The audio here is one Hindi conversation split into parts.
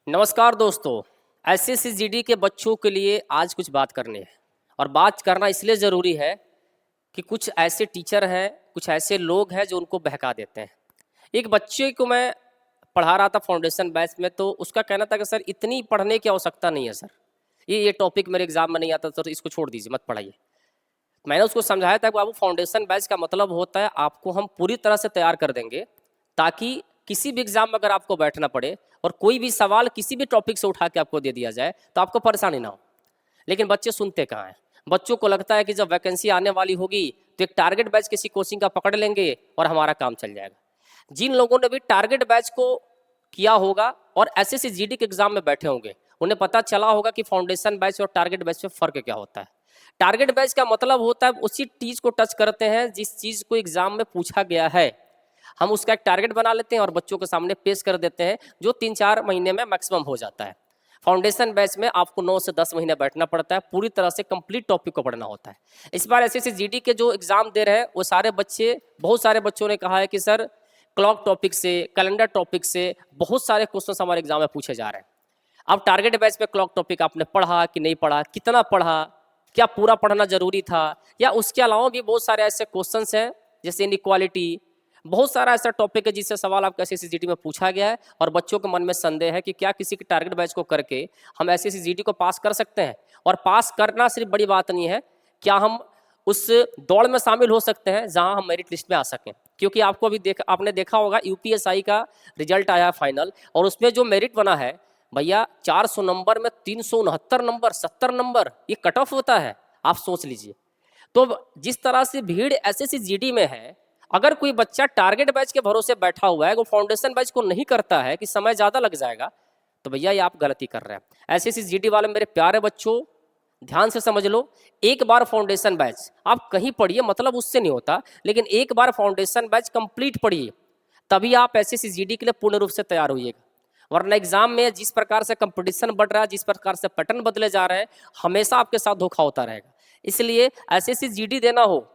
नमस्कार दोस्तों। एसएससी जीडी के बच्चों के लिए आज कुछ बात करनी है और बात करना इसलिए ज़रूरी है कि कुछ ऐसे टीचर हैं, कुछ ऐसे लोग हैं जो उनको बहका देते हैं। एक बच्चे को मैं पढ़ा रहा था फाउंडेशन बैच में, तो उसका कहना था कि सर इतनी पढ़ने की आवश्यकता नहीं है सर, ये टॉपिक मेरे एग्जाम में नहीं आता सर, इसको छोड़ दीजिए, मत पढ़ाइए। मैंने उसको समझाया था कि बाबू फाउंडेशन बैच का मतलब होता है आपको हम पूरी तरह से तैयार कर देंगे ताकि किसी भी एग्जाम में अगर आपको बैठना पड़े और कोई भी सवाल किसी भी टॉपिक से उठा के आपको दे दिया जाए तो आपको परेशानी ना हो। लेकिन बच्चे सुनते कहाँ हैं। बच्चों को लगता है कि जब वैकेंसी आने वाली होगी तो एक टारगेट बैच किसी कोचिंग का पकड़ लेंगे और हमारा काम चल जाएगा। जिन लोगों ने भी टारगेट बैच को किया होगा और एसएससी जीडी के एग्जाम में बैठे होंगे उन्हें पता चला होगा कि फाउंडेशन बैच और टारगेट बैच में फ़र्क क्या होता है। टारगेट बैच का मतलब होता है उसी चीज़ को टच करते हैं जिस चीज़ को एग्जाम में पूछा गया है, हम उसका एक टारगेट बना लेते हैं और बच्चों के सामने पेश कर देते हैं, जो 3-4 महीने में मैक्सिमम हो जाता है। फाउंडेशन बैच में आपको 9 से 10 महीने बैठना पड़ता है, पूरी तरह से कंप्लीट टॉपिक को पढ़ना होता है। इस बार एसएससी जीडी के जो एग्जाम दे रहे हैं वो सारे बच्चे, बहुत सारे बच्चों ने कहा है कि सर क्लॉक टॉपिक से, कैलेंडर टॉपिक से बहुत सारे क्वेश्चन हमारे एग्जाम में पूछे जा रहे हैं। अब टारगेट बैच में क्लॉक टॉपिक आपने पढ़ा कि नहीं पढ़ा, कितना पढ़ा, क्या पूरा पढ़ना जरूरी था, या उसके अलावा भी बहुत सारे ऐसे क्वेश्चंस हैं जैसे इनइक्वालिटी, बहुत सारा ऐसा टॉपिक है जिससे सवाल आपका एसएससी जीडी में पूछा गया है और बच्चों के मन में संदेह है कि क्या किसी के टारगेट बैच को करके हम एसएससी जीडी को पास कर सकते हैं। और पास करना सिर्फ बड़ी बात नहीं है, क्या हम उस दौड़ में शामिल हो सकते हैं जहां हम मेरिट लिस्ट में आ सकें। क्योंकि आपको अभी आपने देखा होगा यूपीएसआई का रिजल्ट आया फाइनल, और उसमें जो मेरिट बना है भैया 400 नंबर में 369 नंबर, 70 नंबर, ये कट ऑफ होता है, आप सोच लीजिए। तो जिस तरह से भीड़ एसएससी जीडी में है, अगर कोई बच्चा टारगेट बैच के भरोसे बैठा हुआ है, वो फाउंडेशन बैच को नहीं करता है कि समय ज़्यादा लग जाएगा, तो भैया ये आप गलती कर रहे हैं। एसएससी जीडी वाले मेरे प्यारे बच्चों, ध्यान से समझ लो, एक बार फाउंडेशन बैच आप कहीं पढ़िए, मतलब उससे नहीं होता, लेकिन एक बार फाउंडेशन बैच कंप्लीट पढ़िए, तभी आप एसएससी जीडी के लिए पूर्ण रूप से तैयार होइएगा। वरना एग्जाम में जिस प्रकार से कंपटीशन बढ़ रहा है, जिस प्रकार से पैटर्न बदले जा रहे हैं, हमेशा आपके साथ धोखा होता रहेगा। इसलिए एसएससी जीडी देना हो,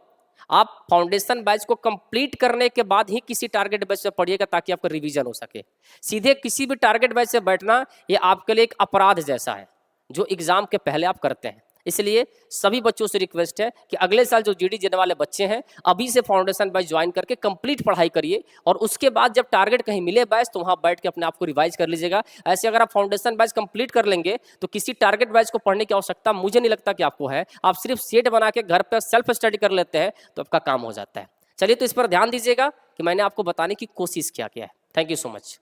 आप फाउंडेशन बैच को कंप्लीट करने के बाद ही किसी टारगेट बैच से पढ़िएगा ताकि आपका रिवीजन हो सके। सीधे किसी भी टारगेट बैच से बैठना ये आपके लिए एक अपराध जैसा है जो एग्जाम के पहले आप करते हैं। इसलिए सभी बच्चों से रिक्वेस्ट है कि अगले साल जो जीडी देने वाले बच्चे हैं, अभी से फाउंडेशन बैच ज्वाइन करके कंप्लीट पढ़ाई करिए, और उसके बाद जब टारगेट कहीं मिले बैच तो वहां बैठ के अपने आप को रिवाइज कर लीजिएगा। ऐसे अगर आप फाउंडेशन बैच कंप्लीट कर लेंगे तो किसी टारगेट बैच को पढ़ने की आवश्यकता मुझे नहीं लगता कि आपको है। आप सिर्फ सेट बना के घर पर सेल्फ स्टडी कर लेते हैं तो आपका काम हो जाता है। चलिए, तो इस पर ध्यान दीजिएगा कि मैंने आपको बताने की कोशिश क्या है। Thank you so much.